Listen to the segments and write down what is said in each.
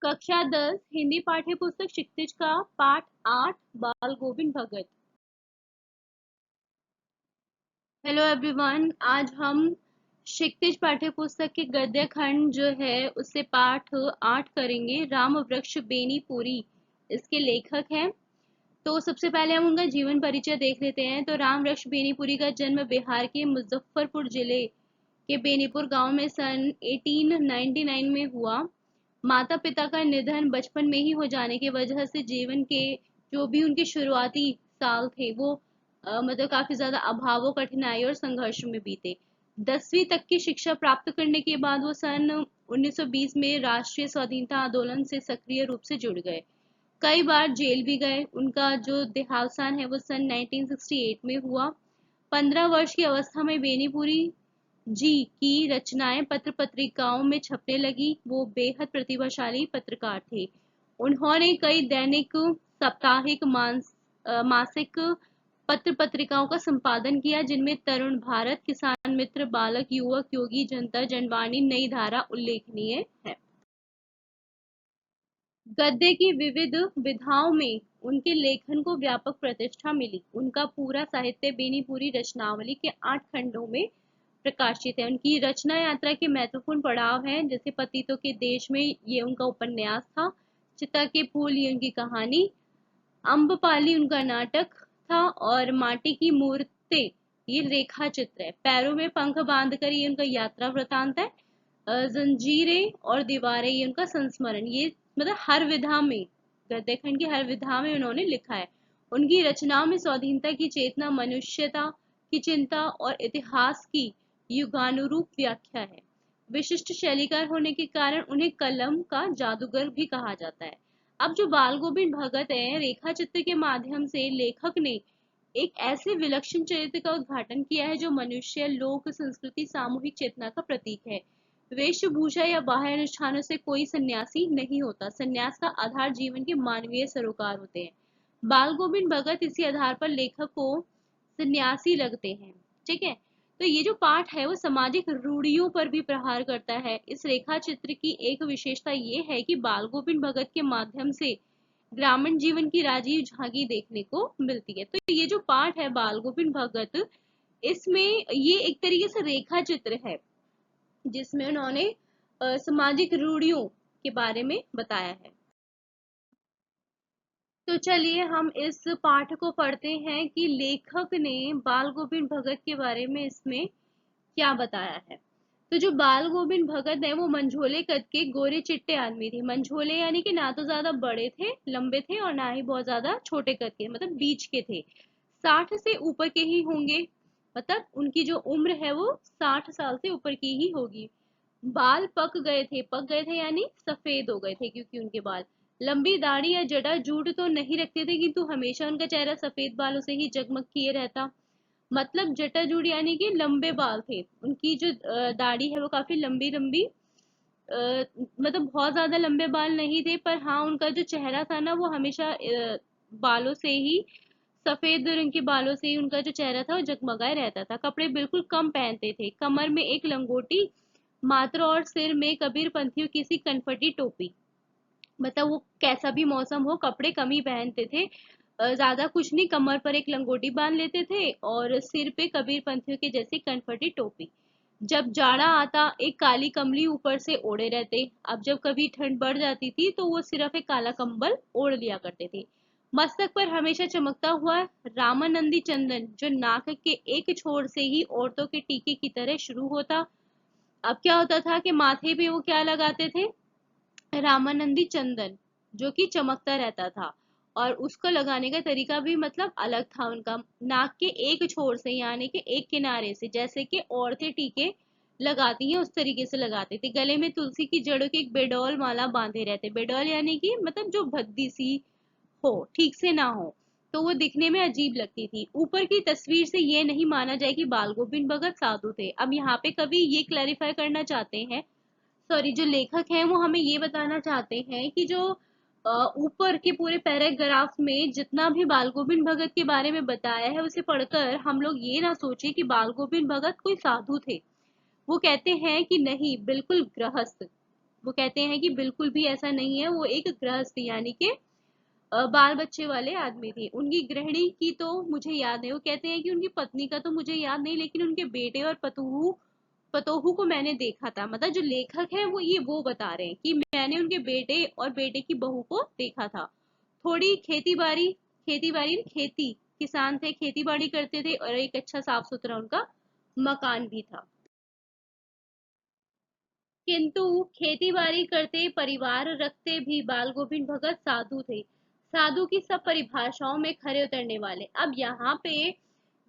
कक्षा 10 हिंदी पाठ्य पुस्तक क्षितिज का पाठ 8 बाल गोविंद भगत। हेलो एवरीवन, आज हम क्षितिज पाठ्य पुस्तक के गद्य खंड जो है उससे पाठ 8 करेंगे। राम वृक्ष बेनीपुरी इसके लेखक हैं। तो सबसे पहले हम उनका जीवन परिचय देख लेते हैं। तो राम वृक्ष बेनीपुरी का जन्म बिहार के मुजफ्फरपुर जिले के बेनीपुर गांव में सन 1899 में हुआ। माता पिता का निधन बचपन में ही हो जाने की वजह से जीवन के जो भी उनके शुरुआती साल थे वो मतलब काफी ज्यादा अभावों, कठिनाई और संघर्ष में बीते। 10वीं तक की शिक्षा प्राप्त करने के बाद वो सन 1920 में राष्ट्रीय स्वाधीनता आंदोलन से सक्रिय रूप से जुड़ गए। कई बार जेल भी गए। उनका जो देहावसान है वो सन 1968 में हुआ। 15 वर्ष की अवस्था में बेनीपुरी जी की रचनाएं पत्र पत्रिकाओं में छपने लगी। वो बेहद प्रतिभाशाली पत्रकार थे। उन्होंने कई दैनिक, साप्ताहिक, मासिक पत्र पत्रिकाओं का संपादन किया, जिनमें तरुण भारत, किसान मित्र, बालक, युवक, योगी, जनता, जनवाणी, नई धारा उल्लेखनीय है। गद्य की विविध विधाओं में उनके लेखन को व्यापक प्रतिष्ठा मिली। उनका पूरा साहित्य बेनीपुरी रचनावली के 8 खंडों में प्रकाशित है। उनकी रचना यात्रा के महत्वपूर्ण पड़ाव हैं, जैसे पतितों के देश में ये उनका उपन्यास था, चिता के फूल ये उनकी कहानी, अम्बपाली उनका नाटक था और माटी की मूर्तें ये रेखा चित्र है। पैरों में पंख बांधकर ये उनका यात्रा वृतांत है। जंजीरें और दीवारें ये उनका संस्मरण। ये मतलब हर विधा में, गद्यखंड की हर विधा में उन्होंने लिखा है। उनकी रचनाओं में स्वाधीनता की चेतना, मनुष्यता की चिंता और इतिहास की युगानुरूप व्याख्या है। विशिष्ट शैलीकार होने के कारण उन्हें कलम का जादूगर भी कहा जाता है। अब जो बाल गोविंद भगत है, रेखा चित्र के माध्यम से लेखक ने एक ऐसे विलक्षण चरित्र का उद्घाटन किया है जो मनुष्य, लोक संस्कृति, सामूहिक चेतना का प्रतीक है। वेशभूषा या बाह्य अनुष्ठानों से कोई सन्यासी नहीं होता। सन्यास का आधार जीवन के मानवीय सरोकार होते हैं। बाल गोविंद भगत इसी आधार पर लेखक को सन्यासी लगते हैं। ठीक है, तो ये जो पाठ है वो सामाजिक रूढ़ियों पर भी प्रहार करता है। इस रेखा चित्र की एक विशेषता ये है कि बाल गोविंद भगत के माध्यम से ग्रामीण जीवन की राजीव झांकी देखने को मिलती है। तो ये जो पाठ है बाल गोविंद भगत, इसमें ये एक तरीके से रेखा चित्र है जिसमें उन्होंने सामाजिक रूढ़ियों के बारे में बताया है। तो चलिए हम इस पाठ को पढ़ते हैं कि लेखक ने बाल गोविंद भगत के बारे में इसमें क्या बताया है। तो जो बाल गोविंद भगत है वो मंझोले कद के गोरे चिट्टे आदमी थे। मंझोले यानी कि ना तो ज्यादा बड़े थे, लंबे थे, और ना ही बहुत ज्यादा छोटे कद के, मतलब बीच के थे। 60 से ऊपर के ही होंगे, मतलब उनकी जो उम्र है वो 60 साल से ऊपर की ही होगी। बाल पक गए थे यानी सफेद हो गए थे, क्योंकि उनके बाल, लंबी दाढ़ी या जटा जूट तो नहीं रखते थे, किंतु हमेशा उनका चेहरा सफेद बालों से ही जगमग किए रहता। मतलब जटा जूट यानी कि लंबे बाल थे। उनकी जो दाढ़ी है वो काफी लंबी लंबी, मतलब बहुत ज्यादा लंबे बाल नहीं थे, पर हाँ उनका जो चेहरा था ना वो हमेशा बालों से ही, सफेद रंग के बालों से ही उनका जो चेहरा था वो जगमगाए रहता था। कपड़े बिल्कुल कम पहनते थे, कमर में एक लंगोटी मात्र और सिर में कबीर पंथियों की सी कनफटी टोपी। मतलब वो कैसा भी मौसम हो कपड़े कम ही पहनते थे, ज्यादा कुछ नहीं, कमर पर एक लंगोटी बांध लेते थे और सिर पे कबीर पंथियों के जैसी कनफटी टोपी। जब जाड़ा आता एक काली कमली ऊपर से ओढ़े रहते। अब जब कभी ठंड बढ़ जाती थी तो वो सिर्फ एक काला कंबल ओढ़ लिया करते थे। मस्तक पर हमेशा चमकता हुआ रामानंदी चंदन, जो नाक के एक छोर से ही औरतों के टीके की तरह शुरू होता। अब क्या होता था कि माथे पे वो क्या लगाते थे, रामानंदी चंदन, जो कि चमकता रहता था। और उसको लगाने का तरीका भी मतलब अलग था उनका। नाक के एक छोर से यानी कि एक किनारे से, जैसे कि औरतें टीके लगाती हैं उस तरीके से लगाते थे। गले में तुलसी की जड़ों की एक बेडौल माला बांधे रहते। बेडौल यानी कि मतलब जो भद्दी सी हो, ठीक से ना हो, तो वो दिखने में अजीब लगती थी। ऊपर की तस्वीर से ये नहीं माना जाए कि बाल गोविंद भगत साधु थे। अब यहाँ पे कवि ये क्लैरिफाई करना चाहते हैं, सॉरी जो लेखक हैं वो हमें ये बताना चाहते हैं कि जो ऊपर के पूरे पैराग्राफ में जितना भी बाल गोविंद भगत के बारे में बताया है उसे पढ़कर हम लोग ये ना सोचे कि बाल गोविंद भगत कोई साधु थे। वो कहते हैं कि नहीं, बिल्कुल गृहस्थ, वो कहते हैं कि बिल्कुल भी ऐसा नहीं है, वो एक गृहस्थ यानी कि बाल बच्चे वाले आदमी थे। उनकी गृहिणी की तो मुझे याद है, वो कहते हैं कि उनकी पत्नी का तो मुझे याद नहीं, लेकिन उनके बेटे और पतोहू पतोहू को मैंने देखा था। मतलब जो लेखक है वो बता रहे हैं कि मैंने उनके बेटे और बेटे की बहू को देखा था। थोड़ी खेती बाड़ी खेती किसान थे, खेती बाड़ी करते थे, और एक अच्छा साफ सुथरा उनका मकान भी था। किंतु खेती बाड़ी करते, परिवार रखते भी बाल गोविंद भगत साधु थे। साधु की सब परिभाषाओं में खरे उतरने वाले। अब यहाँ पे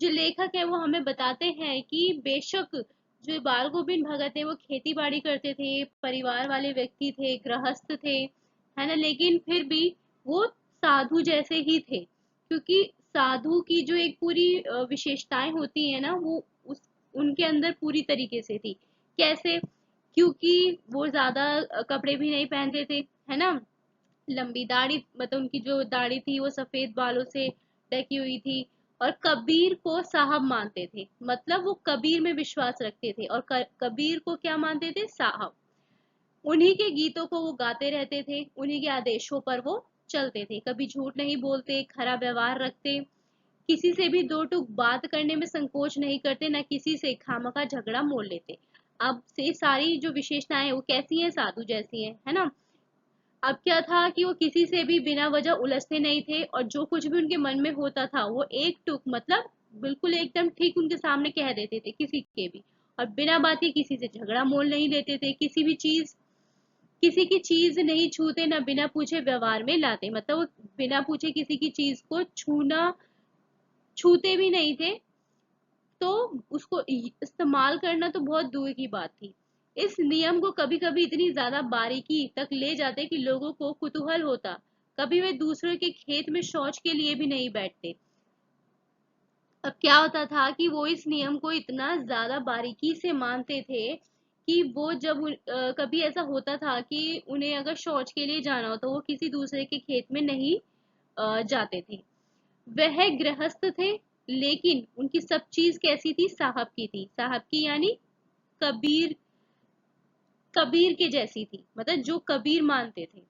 जो लेखक है वो हमें बताते हैं कि बेशक जो बाल गोविंद भगत है वो खेती बाड़ी करते थे, परिवार वाले व्यक्ति थे, गृहस्थ थे, है ना, लेकिन फिर भी वो साधु जैसे ही थे, क्योंकि साधु की जो एक पूरी विशेषताएं होती है ना, वो उस उनके अंदर पूरी तरीके से थी। कैसे? क्योंकि वो ज्यादा कपड़े भी नहीं पहनते थे, है ना, लंबी दाढ़ी, मतलब उनकी जो दाढ़ी थी वो सफेद बालों से ढकी हुई थी, और कबीर को साहब मानते थे, मतलब वो कबीर में विश्वास रखते थे, और कबीर को क्या मानते थे? साहब। उन्हीं के गीतों को वो गाते रहते थे, उन्हीं के आदेशों पर वो चलते थे, कभी झूठ नहीं बोलते, खरा व्यवहार रखते, किसी से भी दो टूक बात करने में संकोच नहीं करते, ना किसी से खामखा झगड़ा मोल लेते। अब से सारी जो विशेषताएं वो कैसी हैं? साधु जैसी हैं, है ना। अब क्या था कि वो किसी से भी बिना वजह उलझते नहीं थे, और जो कुछ भी उनके मन में होता था वो एक टुक, मतलब बिल्कुल एकदम ठीक उनके सामने कह देते थे, किसी के भी, और बिना बात के किसी से झगड़ा मोल नहीं लेते थे, किसी की चीज नहीं छूते, ना बिना पूछे व्यवहार में लाते, मतलब वो बिना पूछे किसी की चीज को छूते भी नहीं थे, तो उसको इस्तेमाल करना तो बहुत दूर की बात थी। इस नियम को कभी कभी इतनी ज्यादा बारीकी तक ले जाते कि लोगों को कुतूहल होता, कभी वे दूसरों के खेत में शौच के लिए भी नहीं बैठते। अब क्या होता था कि वो इस नियम को इतना ज्यादा बारीकी से मानते थे कि वो जब कभी ऐसा होता था कि उन्हें अगर शौच के लिए जाना हो तो वो किसी दूसरे के खेत में नहीं जाते थे। वह गृहस्थ थे, लेकिन उनकी सब चीज कैसी थी? साहब की थी। साहब की यानी कबीर कबीर के जैसी थी, मतलब जो कबीर मानते थे।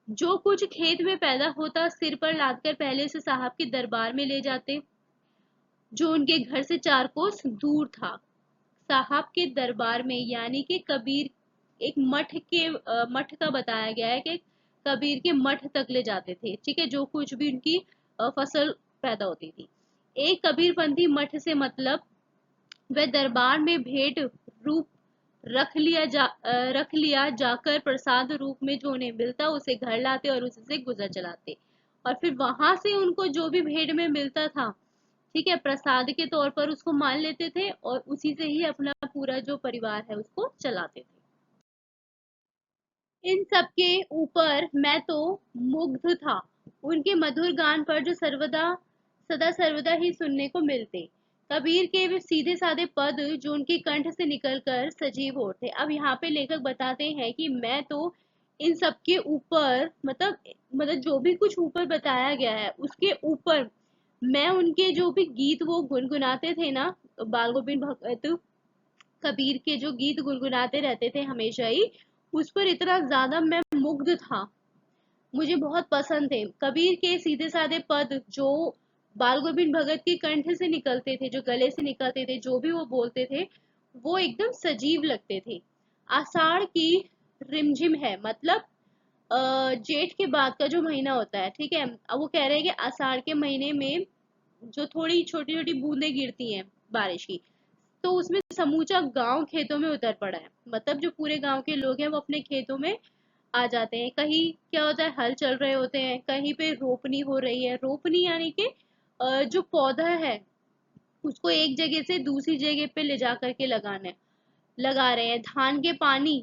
जो कुछ खेत में पैदा होता सिर पर लादकर पहले से साहब के दरबार में ले जाते, जो उनके घर से 4 कोस दूर था। साहब के दरबार में यानी कि कबीर, एक मठ का बताया गया है कि कबीर के मठ तक ले जाते थे, ठीक है, जो कुछ भी उनकी फसल पैदा होती थी। एक कबीरपंथी मठ से मतलब वह दरबार में भेंट रूप रख लिया जाकर प्रसाद रूप में जो उन्हें मिलता उसे घर लाते और उससे गुजर चलाते, और फिर वहां से उनको जो भी भेंट में मिलता था, ठीक है, प्रसाद के तौर पर उसको मान लेते थे, और उसी से ही अपना पूरा जो परिवार है उसको चलाते थे। इन सब के ऊपर मैं तो मुग्ध था, उनके मधुर गान पर जो सदा सर्वदा ही सुनने को मिलते। कबीर के वे सीधे साधे पद जो उनके कंठ से निकलकर सजीव होते। अब यहाँ पे लेखक बताते हैं कि मैं तो इन सब के ऊपर, मतलब जो भी कुछ ऊपर बताया गया है उसके ऊपर मैं उनके जो भी गीत वो गुनगुनाते थे ना, बाल गोविंद भगत कबीर के जो गीत गुनगुनाते रहते थे हमेशा ही, उस पर इतना ज्यादा मैं मुग्ध था, मुझे बहुत पसंद थे कबीर के सीधे साधे पद जो बाल गोविंद भगत के कंठ से निकलते थे, जो गले से निकलते थे, जो भी वो बोलते थे, वो एकदम सजीव लगते थे। आषाढ़ की रिमझिम है, मतलब जेठ के बाद का जो महीना होता है, ठीक है, अब वो कह रहे हैं कि आषाढ़ के महीने में जो थोड़ी छोटी छोटी बूंदें गिरती हैं बारिश की, तो उसमें समूचा गांव खेतों में उतर पड़ा है, मतलब जो पूरे गांव के लोग हैं वो अपने खेतों में आ जाते हैं। कहीं क्या होता है, हल चल रहे होते हैं, कहीं पे रोपनी हो रही है। रोपनी यानी कि जो पौधा है उसको एक जगह से दूसरी जगह पे ले जा करके लगा रहे हैं। धान के पानी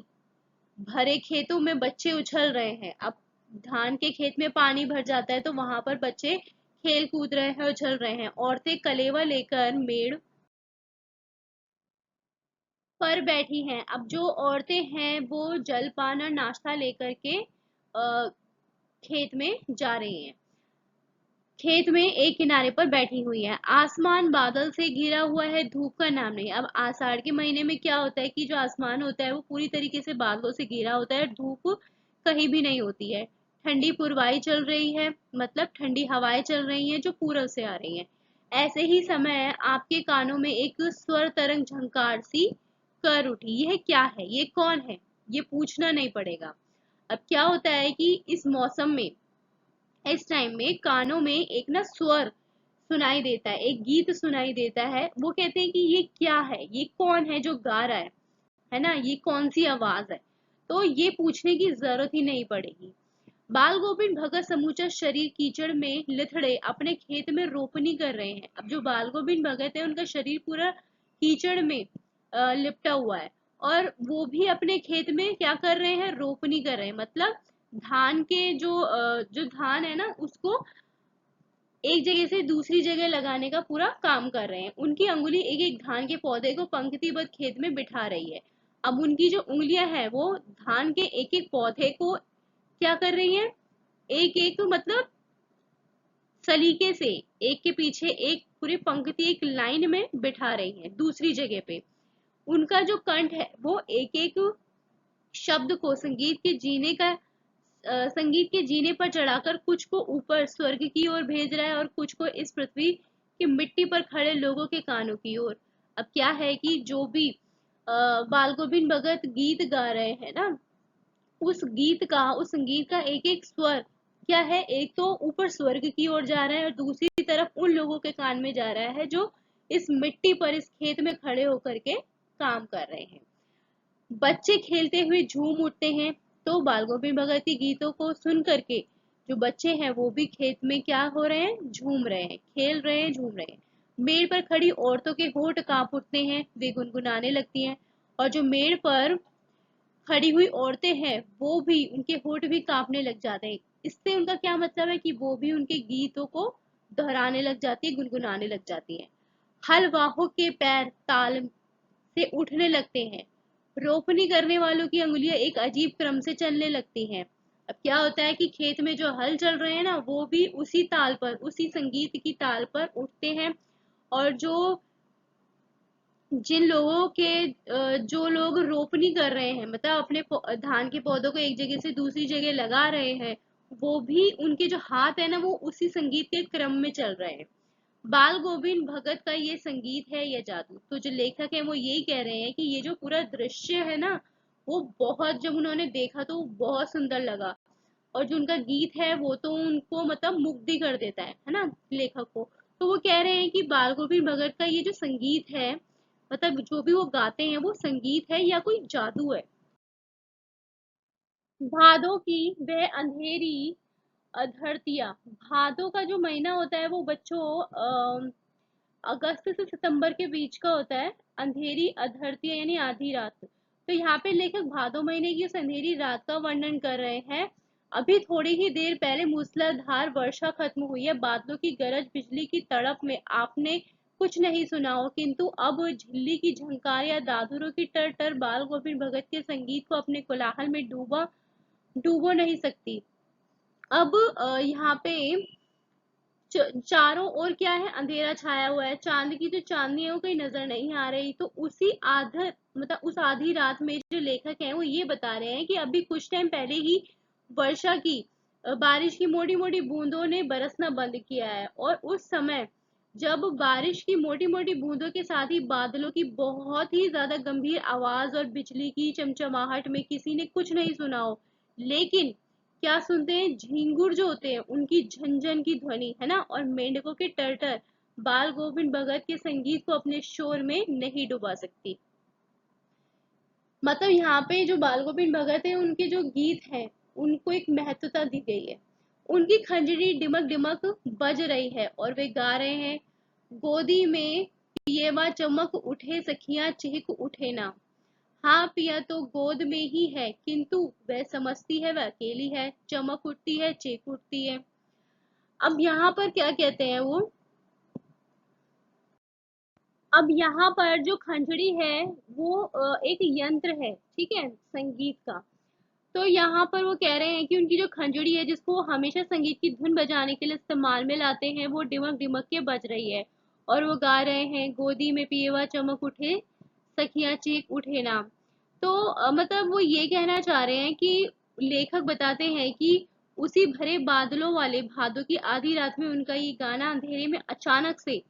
भरे खेतों में बच्चे उछल रहे हैं। अब धान के खेत में पानी भर जाता है तो वहां पर बच्चे खेल कूद रहे हैं, उछल रहे हैं। औरतें कलेवा लेकर मेड़ पर बैठी हैं। अब जो औरतें हैं वो जलपान और नाश्ता लेकर के खेत में जा रही हैं। खेत में एक किनारे पर बैठी हुई है, आसमान बादल से घिरा हुआ है, धूप का नाम नहीं। अब आषाढ़ के महीने में क्या होता है कि जो आसमान होता है वो पूरी तरीके से बादलों से घिरा होता है, धूप कहीं भी नहीं होती है। ठंडी पुरवाई चल रही है, मतलब ठंडी हवाएं चल रही हैं जो पूरब से आ रही हैं। ऐसे ही समय आपके कानों में एक स्वर तरंग झंकार सी कर उठी। यह क्या है, ये कौन है, ये पूछना नहीं पड़ेगा। अब क्या होता है कि इस मौसम में, इस टाइम में कानों में एक ना स्वर सुनाई देता है, एक गीत सुनाई देता है। वो कहते हैं कि ये क्या है, ये कौन है जो गा रहा है ना, ये कौन सी आवाज है। तो ये पूछने की जरूरत ही नहीं पड़ेगी। बाल गोविंद भगत समूचा शरीर कीचड़ में लिथड़े अपने खेत में रोपनी कर रहे हैं। अब जो बाल गोविंद भगत है उनका शरीर पूरा कीचड़ में लिपटा हुआ है, और वो भी अपने खेत में क्या कर रहे हैं, रोपनी कर रहे हैं। मतलब धान के जो धान है ना उसको एक जगह से दूसरी जगह लगाने का पूरा काम कर रहे हैं। उनकी अंगुली एक एक धान के पौधे को पंक्तिबद्ध खेत में बिठा रही है। अब उनकी जो उंगलियां हैं वो धान के एक एक पौधे को क्या कर रही हैं, एक एक मतलब सलीके से एक के पीछे एक पूरी पंक्ति एक लाइन में बिठा रही है दूसरी जगह पे। उनका जो कंठ है वो एक एक शब्द को संगीत के जीने पर चढ़ाकर कुछ को ऊपर स्वर्ग की ओर भेज रहा है और कुछ को इस पृथ्वी की मिट्टी पर खड़े लोगों के कानों की ओर। अब क्या है कि जो भी बाल गोविंद भगत गीत गा रहे हैं ना, उस संगीत का एक एक स्वर क्या है, एक तो ऊपर स्वर्ग की ओर जा रहा है और दूसरी तरफ उन लोगों के कान में जा रहा है जो इस मिट्टी पर इस खेत में खड़े होकर के काम कर रहे हैं। बच्चे खेलते हुए झूम उठते हैं। तो बाल गोविंद भगत के गीतों को सुन करके जो बच्चे हैं वो भी खेत में क्या हो रहे हैं, झूम रहे हैं, खेल रहे हैं, झूम रहे हैं। मेड़ पर खड़ी औरतों के होंठ कांप उठते हैं, वे गुनगुनाने लगती हैं। और जो मेड़ पर खड़ी हुई औरतें हैं वो भी, उनके होंठ भी कांपने लग जाते हैं। इससे उनका क्या मतलब है कि वो भी उनके गीतों को दोहराने लग जाती है, गुनगुनाने लग जाती है। हलवाहों के पैर ताल से उठने लगते हैं, रोपनी करने वालों की अंगुलियां एक अजीब क्रम से चलने लगती हैं। अब क्या होता है कि खेत में जो हल चल रहे हैं ना वो भी उसी ताल पर, उसी संगीत की ताल पर उठते हैं। और जिन लोगों के जो लोग रोपनी कर रहे हैं, मतलब अपने धान के पौधों को एक जगह से दूसरी जगह लगा रहे हैं, वो भी उनके जो हाथ है ना वो उसी संगीत के क्रम में चल रहे हैं। बाल गोविंद भगत का ये संगीत है या जादू। तो जो लेखक है वो यही कह रहे हैं कि ये जो पूरा दृश्य है ना वो बहुत, जब उन्होंने देखा तो बहुत सुंदर लगा। और जो उनका गीत है वो तो उनको मतलब मुग्ध कर देता है ना लेखक को। तो वो कह रहे हैं कि बाल गोविंद भगत का ये जो संगीत है, मतलब जो भी वो गाते हैं वो संगीत है या कोई जादू है। भादों की वह अंधेरी धरतिया। भादों का जो महीना होता है वो बच्चों अगस्त से सितंबर के बीच का होता है। अंधेरी अधरतिया यानी आधी रात। तो यहाँ पे लेखक भादो महीने की उस अंधेरी रात का वर्णन कर रहे हैं। अभी थोड़ी ही देर पहले मूसलाधार वर्षा खत्म हुई है, बादलों की गरज बिजली की तड़प में आपने कुछ नहीं सुना हो, किंतु अब झिल्ली की झंकार या दादुरों की टर टर बाल गोविंद भगत के संगीत को अपने कोलाहल में डूबो नहीं सकती। अब यहाँ पे चारों ओर क्या है, अंधेरा छाया हुआ है, चांद की जो चांदनी है वो कहीं नजर नहीं आ रही। तो उसी मतलब उस आधी रात में जो लेखक है वो ये बता रहे हैं कि अभी कुछ टाइम पहले ही वर्षा की बारिश की मोटी मोटी बूंदों ने बरसना बंद किया है। और उस समय जब बारिश की मोटी मोटी बूंदों के साथ ही बादलों की बहुत ही ज्यादा गंभीर आवाज और बिजली की चमचमाहट में किसी ने कुछ नहीं सुना हो, लेकिन क्या सुनते हैं, झिंगुर जो होते हैं उनकी झनझन की ध्वनि है ना, और मेंढकों के टरटर बाल गोविंद भगत के संगीत को अपने शोर में नहीं डुबा सकती। मतलब यहाँ पे जो बाल गोविंद भगत है उनके जो गीत हैं उनको एक महत्वता दी गई है। उनकी खंजरी डिमक डिमक बज रही है और वे गा रहे हैं, गोदी में पिएवा चमक उठे सखियां चहक उठे ना। हाँ पिया तो गोद में ही है, किंतु वह समझती है वह अकेली है, चमक उठती है चेक उठती है। अब यहाँ पर क्या कहते हैं वो, अब यहाँ पर जो खंजड़ी है वो एक यंत्र है, ठीक है, संगीत का। तो यहाँ पर वो कह रहे हैं कि उनकी जो खंजड़ी है जिसको वो हमेशा संगीत की धुन बजाने के लिए इस्तेमाल में लाते हैं, वो डिमक डिमक के बज रही है। और वो गा रहे हैं, गोदी में पिएवा चमक उठे, सखियां चीख उठे नाम। तो मतलब वो ये कहना चाह रहे हैं कि लेखक बताते हैं कि उसी भरे बादलों वाले भादों की आधी रात में उनका ये गाना अंधेरे में अचानक से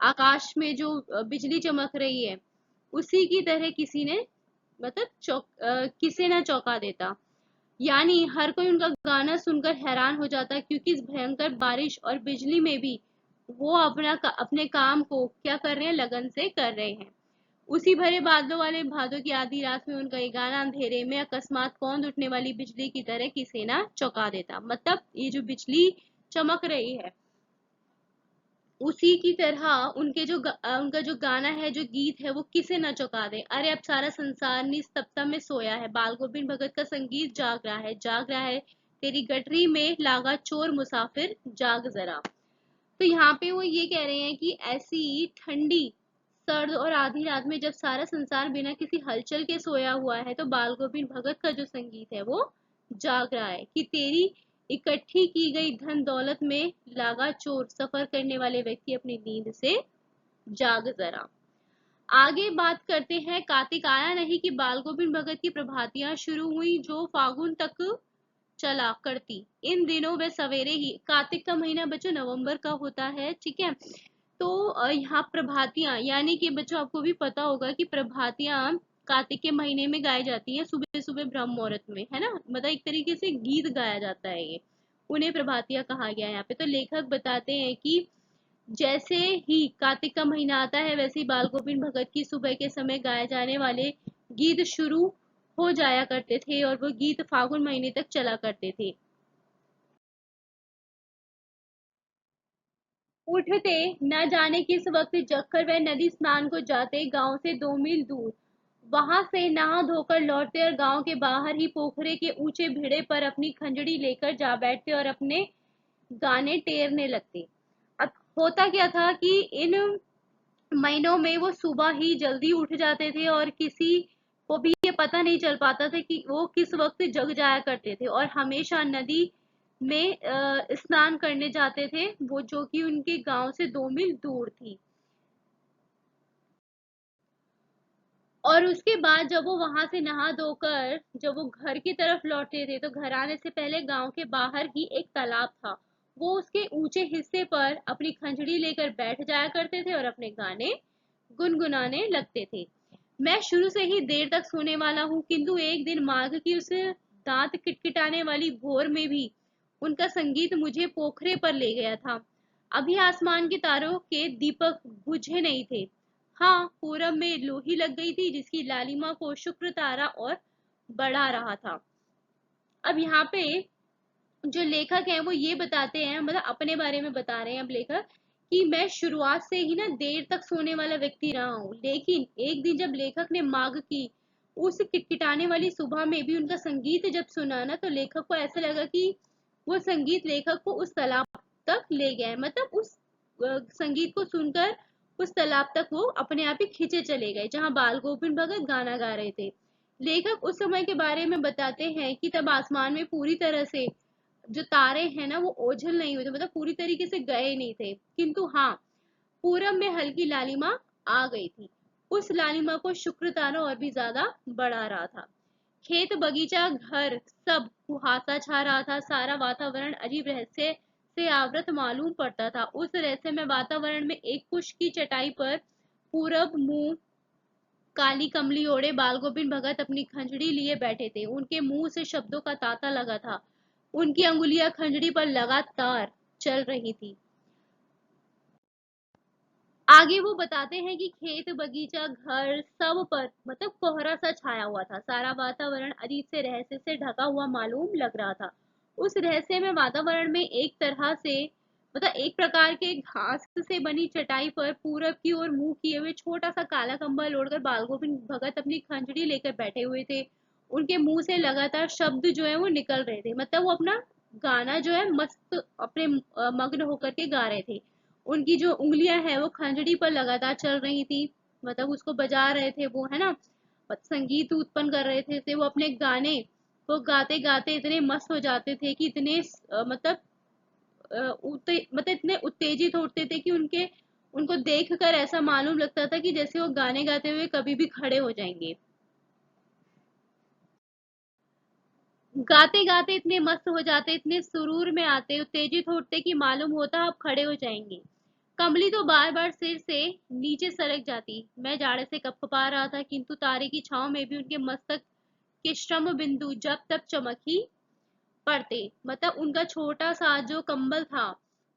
आकाश में जो बिजली चमक रही है, उसी की तरह किसी ने मतलब किसे ना चौंका देता। यानी हर कोई उनका गाना सुनकर हैरान हो जाता, क्योंकि इस भयंकर बारिश और बिजली में भी वो अपने काम को क्या कर रहे हैं, लगन से कर रहे हैं। उसी भरे बादलों वाले भादों की आधी रात में उनका ये गाना अंधेरे में अकस्मात कौंध उठने वाली बिजली की तरह किसे ना चौंका देता। मतलब ये जो बिजली चमक रही है, उसी की तरह उनका जो गाना है, जो गीत है, वो किसे न चौंका दे। अरे अब सारा संसार निस्तब्धता में सोया है, बाल गोविंद भगत का संगीत जाग रहा है, जाग रहा है। तेरी गठरी में लागा चोर मुसाफिर, जाग जरा। तो यहाँ पे वो ये कह रहे हैं कि ऐसी ठंडी, सर्द और आधी रात में जब सारा संसार बिना किसी हलचल के सोया हुआ है, तो बाल गोविंद भगत का जो संगीत है वो जाग रहा है कि तेरी इकट्ठी की गई धन दौलत में लागा चोर, सफर करने वाले व्यक्ति अपनी नींद से जाग जरा। आगे बात करते हैं, कार्तिक आया नहीं कि बाल गोविंद भगत की प्रभातियां शुरू हुई, जो फागुन तक चला करती। इन दिनों वे सवेरे ही, कार्तिक का महीना बच्चों नवंबर का होता है, ठीक है। तो यहाँ प्रभातियां, यानी कि बच्चों आपको भी पता होगा कि प्रभातियां कार्तिक के महीने में गाई जाती हैं, सुबह सुबह ब्रह्म मुहूर्त में, है ना। मतलब एक तरीके से गीत गाया जाता है, ये उन्हें प्रभातियां कहा गया है यहाँ पे। तो लेखक बताते हैं कि जैसे ही कार्तिक का महीना आता है, वैसे ही बाल गोविंद भगत की सुबह के समय गाए जाने वाले गीत शुरू हो जाया करते थे, और वो गीत फागुन महीने तक चला करते थे। उठते न जाने किस वक्त जगकर वह नदी स्नान को जाते, गांव से 2 मील दूर। वहां से नहा धोकर लौटते और गांव के बाहर ही पोखरे के ऊंचे भिड़े पर अपनी खंजड़ी लेकर जा बैठते और अपने गाने टेरने लगते। अब होता क्या था कि इन महीनों में वो सुबह ही जल्दी उठ जाते थे, और किसी को भी ये पता नहीं चल पाता था कि वो किस वक्त जग जाया करते थे, और हमेशा नदी में स्नान करने जाते थे, वो जो कि उनके गांव से 2 मील दूर थी। और उसके बाद जब वो वहां से नहा धोकर जब वो घर की तरफ लौटते थे, तो घर आने से पहले गांव के बाहर ही एक तालाब था, वो उसके ऊंचे हिस्से पर अपनी खंजड़ी लेकर बैठ जाया करते थे और अपने गाने गुनगुनाने लगते थे। मैं शुरू से ही देर तक सोने वाला हूँ, किंतु एक दिन माघ की उस दांत किटकिटाने वाली भोर में भी उनका संगीत मुझे पोखरे पर ले गया था। अभी आसमान के तारों के दीपक बुझे नहीं थे। हाँ, पूरब में लोही लग गई थी, जिसकी लालिमा को शुक्र तारा और बढ़ा रहा था। अब यहाँ पे जो लेखक हैं वो ये बताते हैं, मतलब अपने बारे में बता रहे हैं अब लेखक, कि मैं शुरुआत से ही ना देर तक सोने वाला व्यक्ति रहा हूँ, लेकिन एक दिन जब लेखक ने माघ की उस किटकिटाने वाली सुबह में भी उनका संगीत जब सुना ना, तो लेखक को ऐसा लगा कि वो संगीत लेखक को उस तालाब तक ले गया है। मतलब उस संगीत को सुनकर उस तालाब तक वो अपने आप ही खींचे चले गए, जहाँ बाल गोविंद भगत गाना गा रहे थे। लेखक उस समय के बारे में बताते हैं कि तब आसमान में पूरी तरह से जो तारे हैं ना, वो ओझल नहीं हुए थे, मतलब पूरी तरीके से गए नहीं थे, किंतु हाँ, पूरब में हल्की लालिमा आ गई थी। उस लालिमा को शुक्र तारा और भी ज्यादा बढ़ा रहा था। खेत बगीचा घर सब कुहासा छा रहा था, सारा वातावरण अजीब रहस्य से आवृत मालूम पड़ता था। उस रहस्यमय वातावरण में एक कुश की चटाई पर पूरब मुंह काली कमली ओढ़े बाल गोविंद भगत अपनी खंजड़ी लिए बैठे थे। उनके मुंह से शब्दों का तांता लगा था, उनकी अंगुलियां खंजड़ी पर लगातार चल रही थी। आगे वो बताते हैं कि खेत बगीचा घर सब पर मतलब कोहरा सा छाया हुआ था, सारा वातावरण अजीब से रहस्य से ढका हुआ मालूम लग रहा था। उस रहस्य में वातावरण में एक तरह से मतलब एक प्रकार के घास से बनी चटाई पर पूरब की ओर मुंह किए हुए छोटा सा काला कंबल ओढ़कर बाल गोविंद भगत अपनी खंजड़ी लेकर बैठे हुए थे। उनके मुंह से लगातार शब्द जो है वो निकल रहे थे, मतलब वो अपना गाना जो है मस्त अपने मग्न होकर के गा रहे थे। उनकी जो उंगलियां हैं वो खंजड़ी पर लगातार चल रही थी, मतलब उसको बजा रहे थे वो, है ना। संगीत उत्पन्न कर रहे थे वो अपने गाने वो गाते गाते इतने मस्त हो जाते थे कि इतने मतलब मतलब इतने उत्तेजित होते थे कि उनके उनको देखकर ऐसा मालूम लगता था कि जैसे वो गाने गाते हुए कभी भी खड़े हो जाएंगे। गाते गाते इतने मस्त हो जाते, इतने सुरूर में आते, उत्तेजित होते कि मालूम होता अब खड़े हो जाएंगे। कमली तो बार बार सिर से नीचे सरक जाती। मैं जाड़े से कपकपा रहा था, किंतु तारे की छांव में भी उनके मस्तक के श्रम बिंदु जब तब चमक ही पड़ते। मतलब उनका छोटा सा जो कंबल था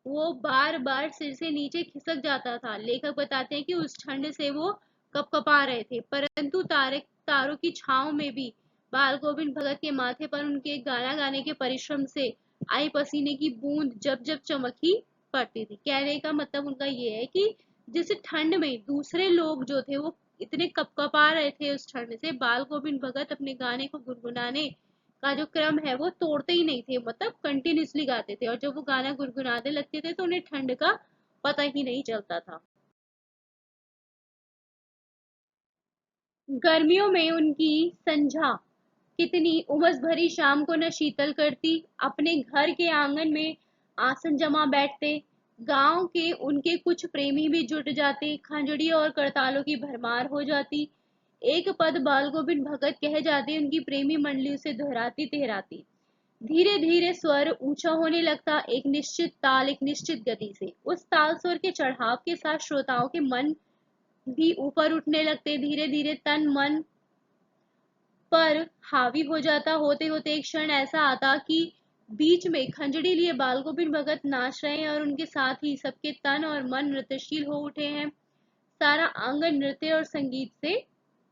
वो बार बार सिर से नीचे खिसक जाता था। लेखक बताते हैं कि उस ठंड से वो कपकपा रहे थे, परंतु तारों की छांव में भी बाल गोविंद भगत के माथे पर उनके गाना गाने के परिश्रम से आई पसीने की बूंद जब जब चमक ही पड़ती थी। कहने का मतलब उनका ये है कि जिस ठंड में दूसरे लोग जो थे वो इतने कपकपा रहे थे उस ठंड से, बाल गोविंद भगत अपने गाने को गुनगुनाने का जो क्रम है वो तोड़ते ही नहीं थे, मतलब कंटिन्यूअसली गाते थे। और जब वो गाना गुनगुनाने लगते थे तो उन्हें ठंड का पता ही नहीं चलता था। गर्मियों में उनकी संझा कितनी उमस भरी शाम को न शीतल करती। अपने घर के आंगन में आसन जमा बैठते। गांव के उनके कुछ प्रेमी भी जुट जाते। खंजड़ी और करतालों की भरमार हो जाती। एक पद बाल गोविंद भगत कह जाते, उनकी प्रेमी मंडली उसे दोहराती तिहराती। धीरे धीरे स्वर ऊंचा होने लगता, एक निश्चित ताल, एक निश्चित गति से। उस ताल स्वर के चढ़ाव के साथ श्रोताओं के मन भी ऊपर उठने लगते। धीरे धीरे तन मन पर हावी हो जाता। होते होते एक क्षण ऐसा आता कि बीच में खंजड़ी लिए बाल गोविंद भगत नाच रहे हैं और उनके साथ ही सबके तन और मन नृत्यशील हो उठे हैं। सारा आंगन नृत्य और संगीत से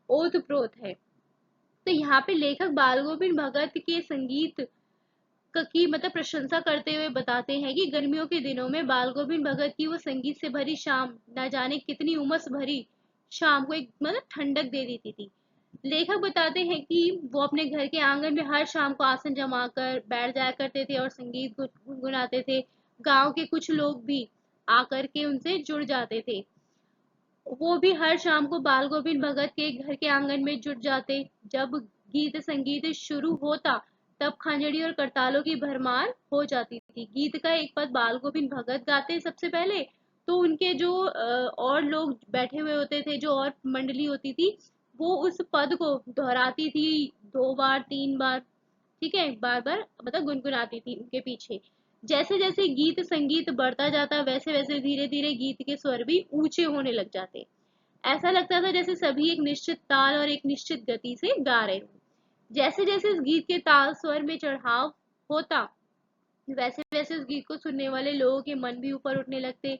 ओतप्रोत है। तो यहाँ पे लेखक बाल गोविंद भगत के संगीत की मतलब प्रशंसा करते हुए बताते हैं कि गर्मियों के दिनों में बाल गोविंद भगत की वो संगीत से भरी शाम न जाने कितनी उमस भरी शाम को एक मतलब ठंडक दे देती थी। लेखक बताते हैं कि वो अपने घर के आंगन में हर शाम को आसन जमाकर बैठ जाया करते थे और संगीत गुनगुनाते थे। गांव के कुछ लोग भी आकर के उनसे जुड़ जाते थे। वो भी हर शाम को बाल गोविंद भगत के घर के आंगन में जुट जाते। जब गीत संगीत शुरू होता तब खंजड़ी और करतालों की भरमार हो जाती थी। गीत का एक पद बाल गोविंद भगत गाते सबसे पहले, तो उनके जो और लोग बैठे हुए होते थे, जो और मंडली होती थी, वो उस पद को दोहराती थी 2 बार 3 बार। ठीक है, बार बार मतलब गुनगुनाती थी उनके पीछे। जैसे जैसे गीत संगीत बढ़ता जाता वैसे वैसे धीरे धीरे गीत के स्वर भी ऊंचे होने लग जाते। ऐसा लगता था जैसे सभी एक निश्चित ताल और एक निश्चित गति से गा रहे हों। जैसे जैसे इस गीत के ताल स्वर में चढ़ाव होता वैसे वैसे उस गीत को सुनने वाले लोगों के मन भी ऊपर उठने लगते।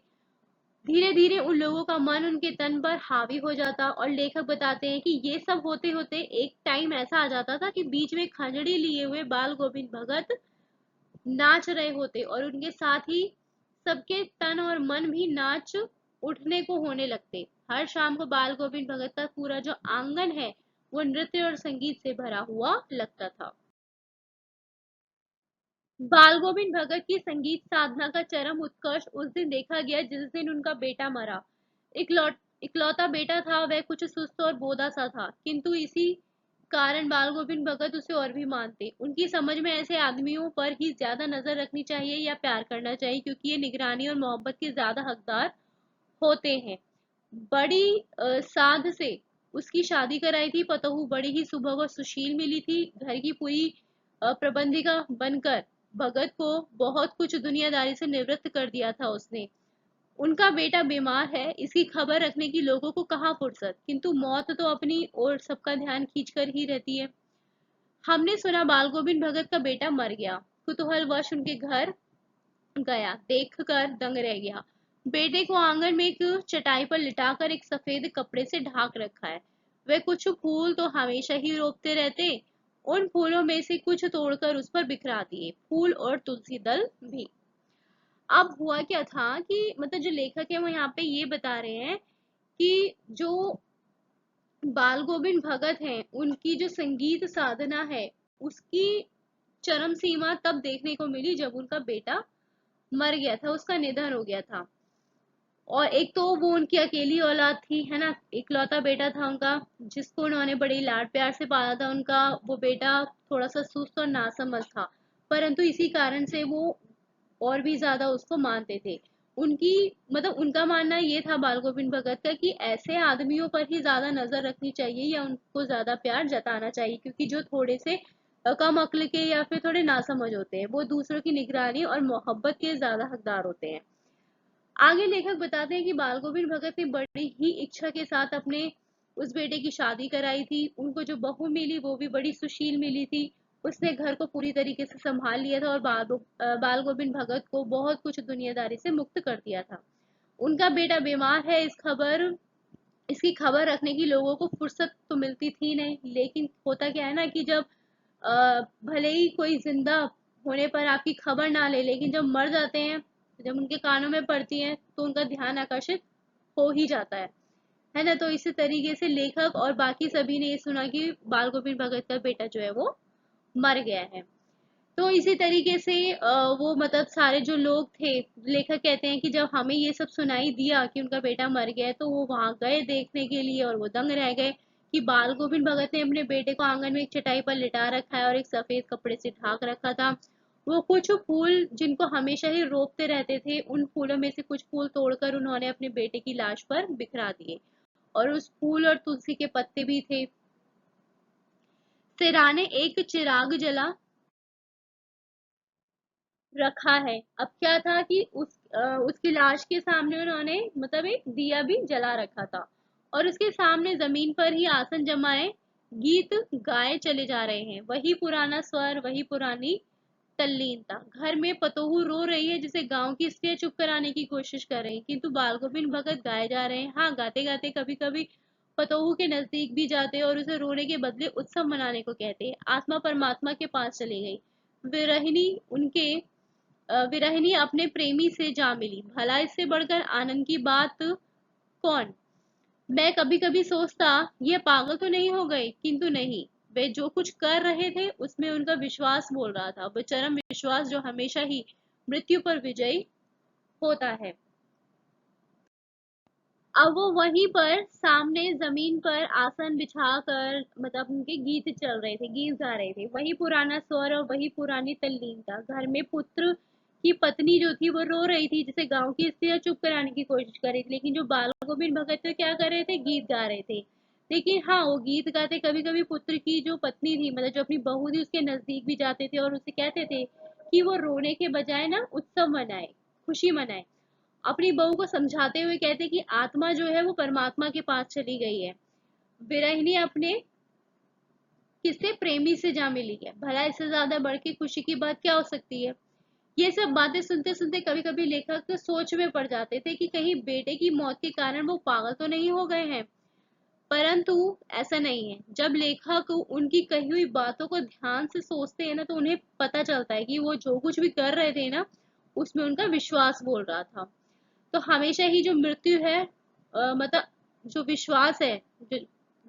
धीरे धीरे उन लोगों का मन उनके तन पर हावी हो जाता। और लेखक बताते हैं कि ये सब होते होते एक टाइम ऐसा आ जाता था कि बीच में खंजड़ी लिए हुए बाल गोविंद भगत नाच रहे होते और उनके साथ ही सबके तन और मन भी नाच उठने को होने लगते। हर शाम को बाल गोविंद भगत का पूरा जो आंगन है वो नृत्य और संगीत से भरा हुआ लगता था। बाल गोविंद भगत की संगीत साधना का चरम उत्कर्ष उस दिन देखा गया जिस दिन उनका बेटा मरा। इकलौता बेटा था, वह कुछ सुस्त और बोदा सा था, किंतु इसी कारण बाल गोविंद भगत उसे और भी मानते। उनकी समझ में ऐसे आदमियों पर ही ज्यादा नजर रखनी चाहिए या प्यार करना चाहिए, क्योंकि ये निगरानी और मोहब्बत के ज्यादा हकदार होते हैं। बड़ी साध से उसकी शादी कराई थी। पतोहू बड़ी ही सुभग और सुशील मिली थी। घर की पूरी प्रबंधिका बनकर भगत को बहुत कुछ दुनियादारी से निवृत्त कर दिया था उसने। उनका बेटा बीमार है, इसकी खबर रखने की लोगों को कहाँ फुर्सत, किंतु मौत तो अपनी ओर सबका ध्यान खींच कर ही रहती है। हमने सुना बाल गोविंद भगत का बेटा मर गया। कुतूहलवश उनके घर गया, देखकर दंग रह गया। बेटे को आंगन में एक चटाई पर लिटाकर एक सफेद कपड़े से ढाक रखा है। वे कुछ फूल तो हमेशा ही रोपते रहते, उन फूलों में से कुछ तोड़कर उस पर बिखरा दिए, फूल और तुलसी दल भी। अब हुआ क्या था कि मतलब जो लेखक है वो यहाँ पे ये बता रहे हैं कि जो बाल गोविंद भगत हैं उनकी जो संगीत साधना है उसकी चरम सीमा तब देखने को मिली जब उनका बेटा मर गया था, उसका निधन हो गया था। और एक तो वो उनकी अकेली औलाद थी, है ना, इकलौता बेटा था उनका, जिसको उन्होंने बड़ी लाड प्यार से पाला था। उनका वो बेटा थोड़ा सा सुस्त और नासमझ था, परंतु इसी कारण से वो और भी ज्यादा उसको मानते थे। उनकी मतलब उनका मानना ये था बाल गोविंद भगत का कि ऐसे आदमियों पर ही ज्यादा नजर रखनी चाहिए या उनको ज्यादा प्यार जताना चाहिए, क्योंकि जो थोड़े से कम अक्ल के या फिर थोड़े नासमझ होते हैं वो दूसरों की निगरानी और मोहब्बत के ज्यादा हकदार होते हैं। आगे लेखक बताते हैं कि बाल गोविंद भगत ने बड़ी ही इच्छा के साथ अपने उस बेटे की शादी कराई थी। उनको जो बहू मिली वो भी बड़ी सुशील मिली थी। उसने घर को पूरी तरीके से संभाल लिया था और बाल गोविंद भगत को बहुत कुछ दुनियादारी से मुक्त कर दिया था। उनका बेटा बीमार है, इसकी खबर रखने की लोगों को फुर्सत तो मिलती थी नहीं, लेकिन होता क्या है ना कि जब भले ही कोई जिंदा होने पर आपकी खबर ना ले, लेकिन जब मर जाते हैं, जब उनके कानों में पड़ती है तो उनका ध्यान आकर्षित हो ही जाता है ना। तो इसी तरीके से लेखक और बाकी सभी ने ये सुना कि बाल गोविंद भगत का बेटा जो है वो मर गया है। तो इसी तरीके से वो मतलब सारे जो लोग थे, लेखक कहते हैं कि जब हमें ये सब सुनाई दिया कि उनका बेटा मर गया है, तो वो वहां गए देखने के लिए और वो दंग रह गए कि बाल गोविंद भगत ने अपने बेटे को आंगन में एक चटाई पर लिटा रखा है और एक सफेद कपड़े से ढाक रखा था। वो कुछ फूल जिनको हमेशा ही रोपते रहते थे, उन फूलों में से कुछ फूल तोड़कर उन्होंने अपने बेटे की लाश पर बिखरा दिए, और उस फूल और तुलसी के पत्ते भी थे। सिराने एक चिराग जला रखा है। अब क्या था कि उसकी लाश के सामने उन्होंने मतलब एक दिया भी जला रखा था, और उसके सामने जमीन पर ही आसन जमाए गीत गाए चले जा रहे हैं। वही पुराना स्वर, वही पुरानी तल्लीनता। घर में पतोहू रो रही है जिसे गांव की स्त्रियां चुप कराने की कोशिश कर रही हैं, किंतु बाल गोविंद भगत गाए जा रहे हैं। हाँ, गाते गाते कभी कभी पतोहू के नजदीक भी जाते और उसे रोने के बदले उत्सव मनाने को कहते। आत्मा परमात्मा के पास चली गई। विरहिणी उनके विरहिणी अपने प्रेमी से जा मिली। भला इससे बढ़कर आनंद की बात कौन। मैं कभी कभी सोचता ये पागल तो नहीं हो गए, किंतु नहीं, वे जो कुछ कर रहे थे उसमें उनका विश्वास बोल रहा था, वो चरम विश्वास जो हमेशा ही मृत्यु पर विजयी होता है। अब वो वहीं पर सामने जमीन पर आसन बिछाकर मतलब उनके गीत चल रहे थे, गीत गा रहे थे। वही पुराना स्वर और वही पुरानी तल्लीनता। घर में पुत्र की पत्नी जो थी वो रो रही थी, जिसे गांव की स्त्रियां चुप कराने की कोशिश कर रही थी, लेकिन जो बाल गोविंद भगत थे क्या कर रहे थे, गीत गा रहे थे। लेकिन हाँ, वो गीत गाते कभी कभी पुत्र की जो पत्नी थी मतलब जो अपनी बहू थी उसके नजदीक भी जाते थे और उसे कहते थे कि वो रोने के बजाय ना उत्सव मनाए, खुशी मनाए। अपनी बहू को समझाते हुए कहते कि आत्मा जो है वो परमात्मा के पास चली गई है। विरहिणी अपने किससे, प्रेमी से जा मिली है। भला इससे ज्यादा बढ़ के खुशी की बात क्या हो सकती है। ये सब बातें सुनते सुनते कभी कभी लेखक तो सोच में पड़ जाते थे कि कहीं बेटे की मौत के कारण वो पागल तो नहीं हो गए हैं। परंतु ऐसा नहीं है। जब लेखक उनकी कही हुई बातों को ध्यान से सोचते हैं ना, तो उन्हें पता चलता है कि वो जो कुछ भी कर रहे थे ना, उसमें उनका विश्वास बोल रहा था। तो हमेशा ही जो मृत्यु है मतलब जो विश्वास है, जो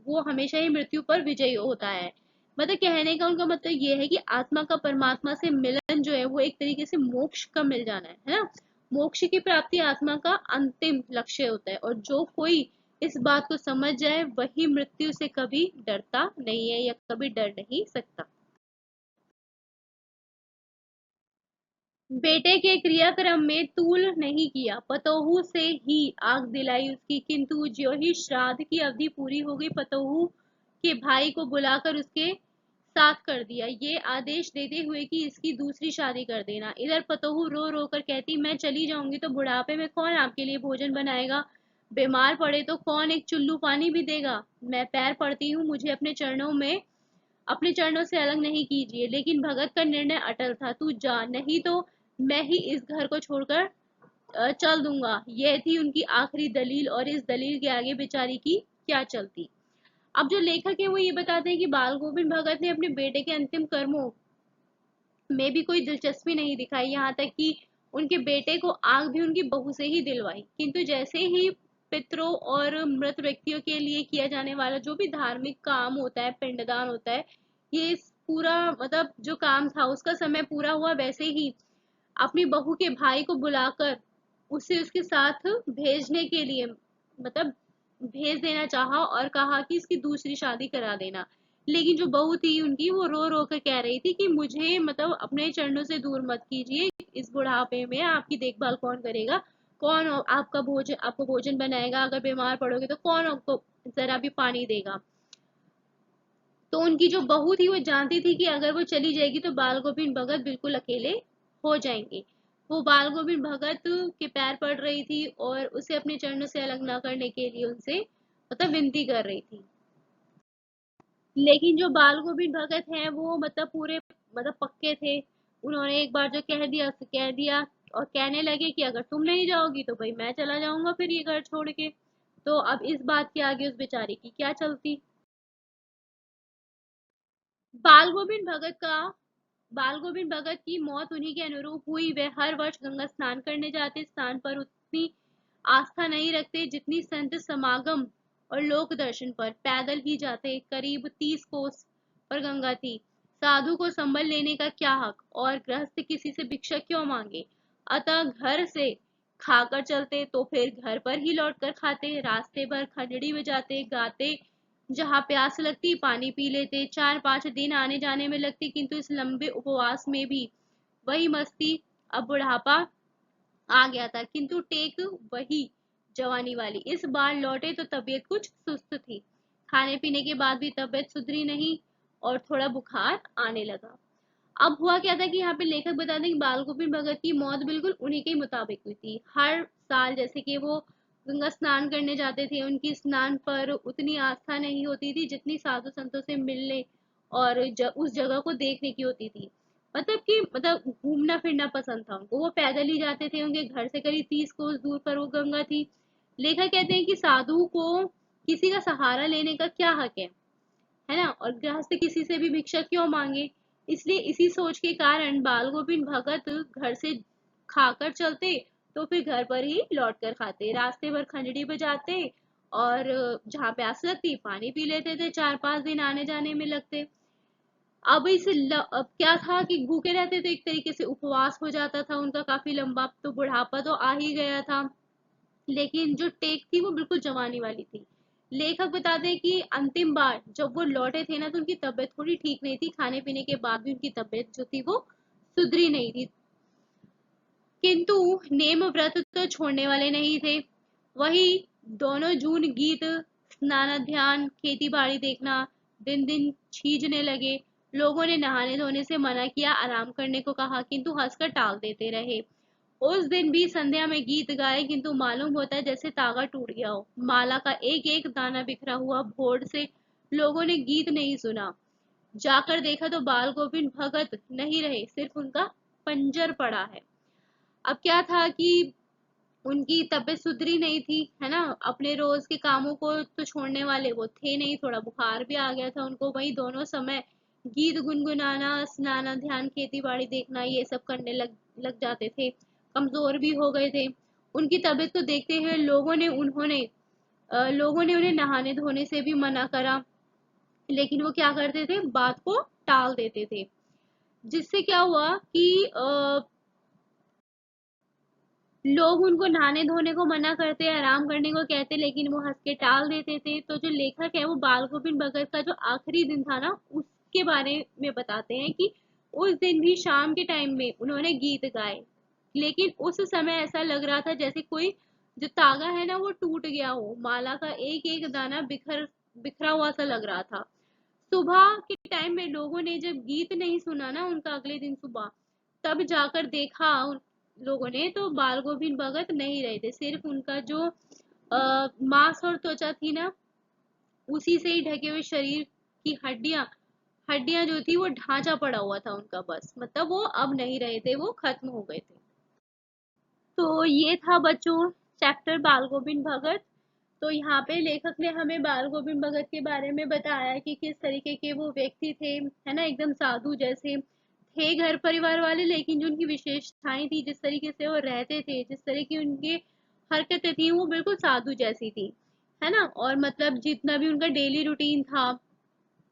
वो हमेशा ही मृत्यु पर विजयी होता है। मतलब कहने का उनका मतलब ये है कि आत्मा का परमात्मा से मिलन जो है वो एक तरीके से मोक्ष का मिल जाना है ना। मोक्ष की प्राप्ति आत्मा का अंतिम लक्ष्य होता है, और जो कोई इस बात को समझ जाए वही मृत्यु से कभी डरता नहीं है या कभी डर नहीं सकता। बेटे के क्रियाक्रम में तूल नहीं किया, पतोहू से ही आग दिलाई उसकी, किंतु ज्यों ही श्राद्ध की अवधि पूरी हो गई, पतोहू के भाई को बुलाकर उसके साथ कर दिया, ये आदेश देते हुए कि इसकी दूसरी शादी कर देना। इधर पतोहू रो रो कर कहती, मैं चली जाऊंगी तो बुढ़ापे में कौन आपके लिए भोजन बनाएगा, बीमार पड़े तो कौन एक चुल्लू पानी भी देगा। मैं पैर पड़ती हूँ, मुझे अपने चरणों से अलग नहीं कीजिए। लेकिन भगत का निर्णय अटल था, तू जा, नहीं तो मैं ही इस घर को छोड़कर चल दूंगा। यह थी उनकी आखिरी दलील, और इस दलील के आगे बेचारी की क्या चलती। अब जो लेखक है वो ये बताते हैं कि बाल गोविंद भगत ने अपने बेटे के अंतिम कर्मों में भी कोई दिलचस्पी नहीं दिखाई, यहाँ तक कि उनके बेटे को आग भी उनकी बहू से ही दिलवाई। किंतु जैसे ही पितरों और मृत व्यक्तियों के लिए किया जाने वाला जो भी धार्मिक काम होता है, पिंडदान होता है, ये पूरा मतलब जो काम था उसका समय पूरा हुआ, वैसे ही अपनी बहू के भाई को बुलाकर उसे उसके साथ भेजने के लिए, मतलब भेज देना चाहा और कहा कि इसकी दूसरी शादी करा देना। लेकिन जो बहू थी उनकी, वो रो रो कर कह रही थी कि मुझे मतलब अपने चरणों से दूर मत कीजिए, इस बुढ़ापे में आपकी देखभाल कौन करेगा, कौन आपको भोजन बनाएगा, अगर बीमार पड़ोगे तो कौन आपको जरा भी पानी देगा। तो उनकी जो बहू थी वो जानती थी कि अगर वो चली जाएगी तो बाल गोविंद भगत बिल्कुल अकेले हो जाएंगे। वो बाल गोविंद भगत के पैर पड़ रही थी और उसे अपने चरणों से अलग ना करने के लिए उनसे मतलब विनती कर रही थी। लेकिन जो बाल गोविंद भगत हैं वो मतलब पूरे मतलब पक्के थे। उन्होंने एक बार जो कह दिया सो कह दिया, और कहने लगे कि अगर तुम नहीं जाओगी तो भाई मैं चला जाऊंगा फिर ये घर छोड़ के। तो अब इस बात के आगे उस बेचारी की क्या चलती। बाल गोविंद भगत का बाल गोविंद भगत की मौत उन्हीं के अनुरूप हुई। वे हर वर्ष गंगा स्नान करने जाते। स्थान पर उतनी आस्था नहीं रखते जितनी संत समागम और लोक दर्शन पर। पैदल ही जाते। करीब 30 कोस पर गंगा थी। साधु को संभल लेने का क्या हक, और गृहस्थ किसी से भिक्षा क्यों मांगे। अतः घर से खाकर चलते तो फिर घर पर ही लौट कर खाते। रास्ते भर खंजड़ी बजाते गाते, जहाँ प्यास लगती पानी पी लेते। 4-5 दिन आने जाने में लगते, किंतु इस लंबे उपवास में भी वही मस्ती। अब बुढ़ापा आ गया था किंतु टेक वही जवानी वाली। इस बार लौटे तो तबीयत कुछ सुस्त थी। खाने पीने के बाद भी तबीयत सुधरी नहीं और थोड़ा बुखार आने लगा। अब हुआ क्या था कि यहाँ पे लेखक बताते हैं कि बाल गोविंद भगत की मौत बिल्कुल उन्हीं के मुताबिक हुई थी। हर साल जैसे कि वो गंगा स्नान करने जाते थे, उनकी स्नान पर उतनी आस्था नहीं होती थी जितनी साधु संतों से मिलने और उस जगह को देखने की होती थी। मतलब कि मतलब घूमना फिरना पसंद था उनको। वो पैदल ही जाते थे, उनके घर से करीब 30 कोस दूर पर वो गंगा थी। लेखक कहते हैं कि साधु को किसी का सहारा लेने का क्या हक है ना, और गृहस्थ किसी से भी भिक्षा क्यों मांगे। इसलिए इसी सोच के कारण बाल गोविंद भगत घर से खाकर चलते तो फिर घर पर ही लौट कर खाते। रास्ते भर खंजड़ी बजाते और जहाँ प्यास लगती पानी पी लेते थे। 4-5 दिन आने जाने में लगते। अब क्या था कि भूखे रहते तो एक तरीके से उपवास हो जाता था उनका काफी लंबा। तो बुढ़ापा तो आ ही गया था, लेकिन जो टेक थी वो बिल्कुल जवानी वाली थी। लेखक बताते हैं कि अंतिम बार जब वो लौटे थे ना तो उनकी तबीयत थोड़ी ठीक नहीं थी। खाने पीने के बाद भी उनकी तबीयत जो थी वो सुधरी नहीं थी, किंतु नेम व्रत तो छोड़ने वाले नहीं थे। वही दोनों जून गीत, स्नान ध्यान, खेती बाड़ी देखना दिन दिन छीजने लगे। लोगों ने नहाने धोने से मना किया, आराम करने को कहा, किंतु हंसकर टाल देते रहे। उस दिन भी संध्या में गीत गाए, किंतु मालूम होता है जैसे तागा टूट गया हो। माला का एक एक दाना बिखरा हुआ भोर से लोगों ने गीत नहीं सुना। जाकर देखा तो बाल गोविंद भगत नहीं रहे, सिर्फ उनका पंजर पड़ा है। अब क्या था कि उनकी तबीयत सुधरी नहीं थी, है ना। अपने रोज के कामों को तो छोड़ने वाले वो थे नहीं। थोड़ा बुखार भी आ गया था उनको। वही दोनों समय गीत गुनगुनाना, स्नान ध्यान, खेती बाड़ी देखना, ये सब करने लग लग जाते थे। कमजोर भी हो गए थे। उनकी तबीयत को देखते हुए लोगों ने उन्हें नहाने धोने से भी मना करा, लेकिन वो क्या करते थे, बात को टाल देते थे। जिससे क्या हुआ कि लोग उनको नहाने धोने को मना करते, आराम करने को कहते, लेकिन वो हंस के टाल देते थे। तो जो लेखक है वो बाल गोविंद भगत का जो आखिरी दिन था ना उसके बारे में बताते हैं कि उस दिन भी शाम के टाइम में उन्होंने गीत गाए, लेकिन उस समय ऐसा लग रहा था जैसे कोई जो तागा है ना वो टूट गया हो। माला का एक एक दाना बिखरा हुआ सा लग रहा था। सुबह के टाइम में लोगों ने जब गीत नहीं सुना ना उनका अगले दिन सुबह, तब जाकर देखा उन लोगों ने तो बाल गोविंद भगत नहीं रहे थे। सिर्फ उनका जो मांस और त्वचा थी ना उसी से ही ढके हुए शरीर की हड्डियां हड्डियां जो थी वो ढांचा पड़ा हुआ था उनका, बस मतलब वो अब नहीं रहे थे, वो खत्म हो गए थे। तो ये था बच्चों चैप्टर बाल गोविंद भगत। तो यहाँ पे लेखक ने हमें बाल गोविंद भगत के बारे में बताया कि किस तरीके के वो व्यक्ति थे, है ना। एकदम साधु जैसे थे घर परिवार वाले, लेकिन जो उनकी विशेषताएं थी, जिस तरीके से वो रहते थे, जिस तरह की उनके हरकतें थी, वो बिल्कुल साधु जैसी थी, है ना। और मतलब जितना भी उनका डेली रूटीन था,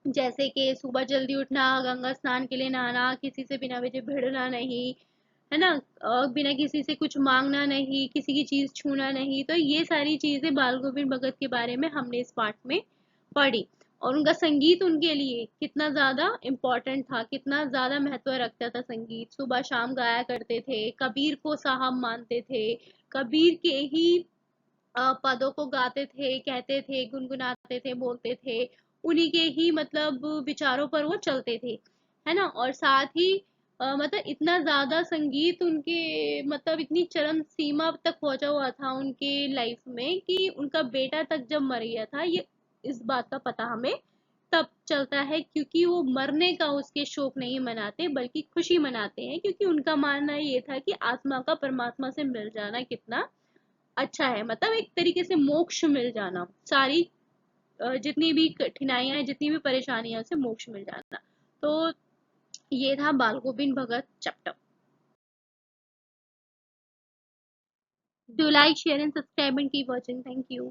जैसे कि सुबह जल्दी उठना, गंगा स्नान के लिए नहाना, किसी से बिना वजह भिड़ना नहीं, है ना। बिना किसी से कुछ मांगना नहीं, किसी की चीज छूना नहीं, तो ये सारी चीजें बाल गोविंद भगत के बारे में हमने इस पाठ में पढ़ी। और उनका संगीत उनके लिए कितना ज्यादा इम्पोर्टेंट था, कितना ज्यादा महत्व रखता था संगीत, सुबह शाम गाया करते थे, कबीर को साहब मानते थे, कबीर के ही पदों को गाते थे, कहते थे, गुनगुनाते थे, बोलते थे, उन्हीं के ही मतलब विचारों पर वो चलते थे, है ना। और साथ ही मतलब इतना ज्यादा संगीत उनके मतलब इतनी चरम सीमा तक पहुंचा हुआ था उनके लाइफ में कि उनका बेटा तक जब मर गया था, ये इस बात का पता हमें तब चलता है, क्योंकि वो मरने का उसके शोक नहीं मनाते बल्कि खुशी मनाते हैं, क्योंकि उनका मानना ये था कि आत्मा का परमात्मा से मिल जाना कितना अच्छा है, मतलब एक तरीके से मोक्ष मिल जाना, सारी जितनी भी कठिनाइयां हैं, जितनी भी परेशानियां हैं, उसे मोक्ष मिल जाना। तो ये था Bal Govind Bhagat chapter. Do like share and subscribe and keep watching. Thank you.